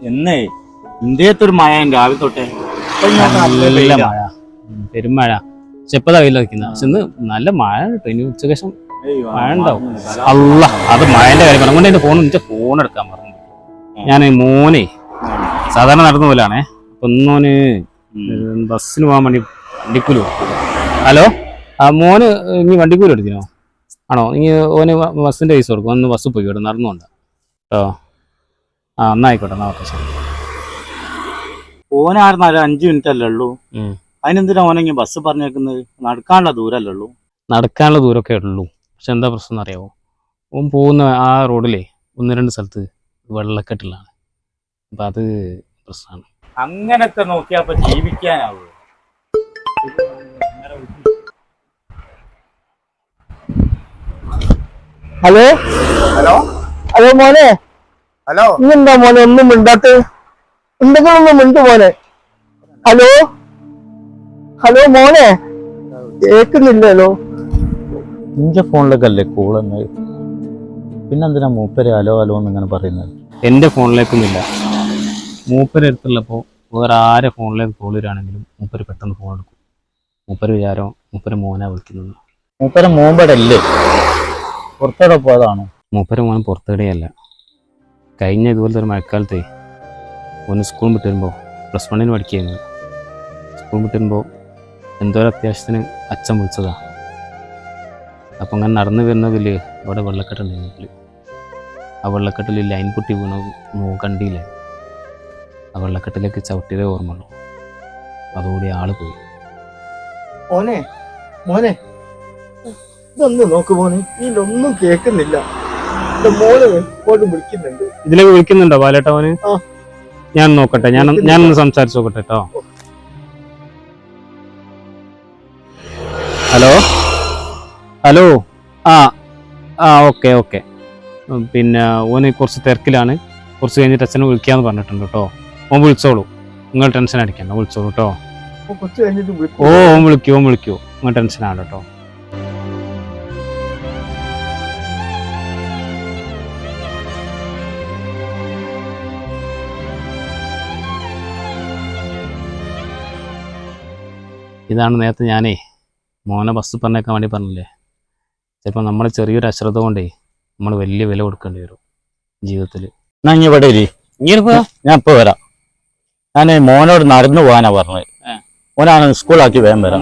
എന്നേ ഇന്ത്യത്തൊരു മഴ രാവിലെ തൊട്ടേ നല്ല മഴ, പെരുമഴ. പക്ഷെ ഇപ്പതാ വെയിൽ വയ്ക്കുന്ന. പക്ഷെ ഇന്ന് നല്ല മഴ കിട്ടും. ഇനി ഉച്ചയ്ക്ക് ശേഷം മഴ ഉണ്ടാവും. അല്ല, അത് മഴന്റെ കാര്യം പറഞ്ഞു. അതുകൊണ്ട് എന്റെ ഫോൺ എടുക്കാൻ പറഞ്ഞു. ഞാൻ മോനെ സാധാരണ നടന്ന പോലാണേ. അപ്പൊ ഒന്നോന് ബസ്സിന് പോകാൻ വേണ്ടി വണ്ടിക്കൂലി. ഹലോ, ആ മോന് ഇനി വണ്ടിക്കൂലി എടുത്തിനോ? ആണോ? ഇനി ഓന് ബസ്സിന്റെ പൈസ കൊടുക്കും. ഒന്ന് ബസ് പോയി കേട്ടോ, നടന്നുകൊണ്ടാ കേട്ടോ. ആ എന്നാ ആയിക്കോട്ടെ, എന്നാ ഓക്കെ, ശരി. ഓനായിരുന്നു 5 മിനിറ്റ് അല്ലേ ഉള്ളൂ. അതിനെന്തിനാ ഓനെങ്കിൽ ബസ് പറഞ്ഞേക്കുന്നത്? നടക്കാനുള്ള ദൂരല്ലേ ഉള്ളൂ. നടക്കാനുള്ള ദൂരമൊക്കെ ഉള്ളൂ. പക്ഷെ എന്താ പ്രശ്നം എന്നറിയാമോ? ഓൻ പോകുന്ന ആ റോഡിലെ 1-2 സ്ഥലത്ത് വെള്ളക്കെട്ടുള്ളതാണ്. അപ്പം അത് പ്രശ്നമാണ്. അങ്ങനൊക്കെ നോക്കിയാ അപ്പൊ ജീവിക്കാനാവൂ? ഹലോ ഹലോ ഹലോ മോനെ, ഹലോ, ഇന്നെന്താ മോനെ ഒന്നും മിണ്ടാത്ത? എന്തെങ്കിലും മിണ്ടു മോനെ. ഹലോ ഹലോ മോനെ, കേൾക്കുന്നില്ലല്ലോ. നിന്റെ ഫോണിലേക്കല്ലേ കോളെന്ന്? പിന്നെന്തിനാ മൂപ്പര് ഹലോ ഹലോ എന്നിങ്ങനെ പറയുന്നത്? എൻ്റെ ഫോണിലേക്കൊന്നുമില്ല. മൂപ്പര് അടുത്തുള്ളപ്പോൾ വേറെ ആരെ ഫോണിലേക്ക് കോൾ വരികയാണെങ്കിലും മൂപ്പര് പെട്ടെന്ന് ഫോൺ എടുക്കും. മൂപ്പര് വിചാരം മൂപ്പര് മോനെ വിളിക്കുന്നത്. മൂപ്പര് മൂമ്പടല്ലേ, പുറത്തോടെ പോയതാണോ? മൂപ്പര് മോൻ പുറത്തേടെയല്ല. കഴിഞ്ഞ ഇതുപോലത്തെ ഒരു മഴക്കാലത്തെ ഒന്ന് സ്കൂൾ വിട്ട് വരുമ്പോൾ +1 പഠിക്കുകയായിരുന്നു. സ്കൂൾ വിട്ട് വരുമ്പോൾ എന്തോ ഒരു അത്യാവശ്യത്തിന് അച്ഛൻ വിളിച്ചതാ. അപ്പം അങ്ങനെ നടന്നു വരുന്നതിൽ അവിടെ വെള്ളക്കെട്ടുണ്ടായിരുന്നു. ആ വെള്ളക്കെട്ടിൽ ലൈൻ പൊട്ടി വീണ കണ്ടില്ലേ? ആ വെള്ളക്കെട്ടിലേക്ക് ചവിട്ടിയതേ ഓർമ്മയുള്ളൂ. അതോടെ ആള് പോയി. മോനെ മോനെ, ഇതൊന്ന് നോക്ക് മോനെ, ഇതിലൊന്നും കേൾക്കുന്നില്ല. മോനെ എപ്പോഴും വിളിക്കുന്നുണ്ട്. ഇതിലേക്ക് വിളിക്കുന്നുണ്ടോ ബാലേട്ട മോന്? ഞാൻ നോക്കട്ടെ, ഞാനൊന്ന് സംസാരിച്ച് നോക്കട്ടെ കേട്ടോ. Hello hello, okay okay. പിന്നെ ഓന് കുറച്ച് തിരക്കിലാണ്. കുറച്ച് കഴിഞ്ഞിട്ട് അച്ഛനെ വിളിക്കാന്ന് പറഞ്ഞിട്ടുണ്ട് കേട്ടോ. ഓൻ വിളിച്ചോളൂ, നിങ്ങൾ ടെൻഷൻ അടിക്കണ്ട, വിളിച്ചോളൂ കേട്ടോ. കുറച്ച് കഴിഞ്ഞിട്ട് ഓൻ വിളിക്കൂ, നിങ്ങൾ ടെൻഷൻ ആണ് കേട്ടോ. ഇതാണ് നേരത്തെ ഞാനേ മോനെ ബസ് പറഞ്ഞേക്കാൻ വേണ്ടി പറഞ്ഞില്ലേ. ചിലപ്പോൾ നമ്മളെ ചെറിയൊരു അശ്രദ്ധ കൊണ്ടേ നമ്മൾ വലിയ വില കൊടുക്കേണ്ടി വരും ജീവിതത്തിൽ. എന്നാ ഇനി ഇവിടെ ഇരി. ഞാൻ ഇപ്പൊ വരാം. ഞാൻ മോനോട് നടന്നു പോകാനാ പറഞ്ഞത്. മോനാണ് സ്കൂളാക്കി വേഗം വരാം.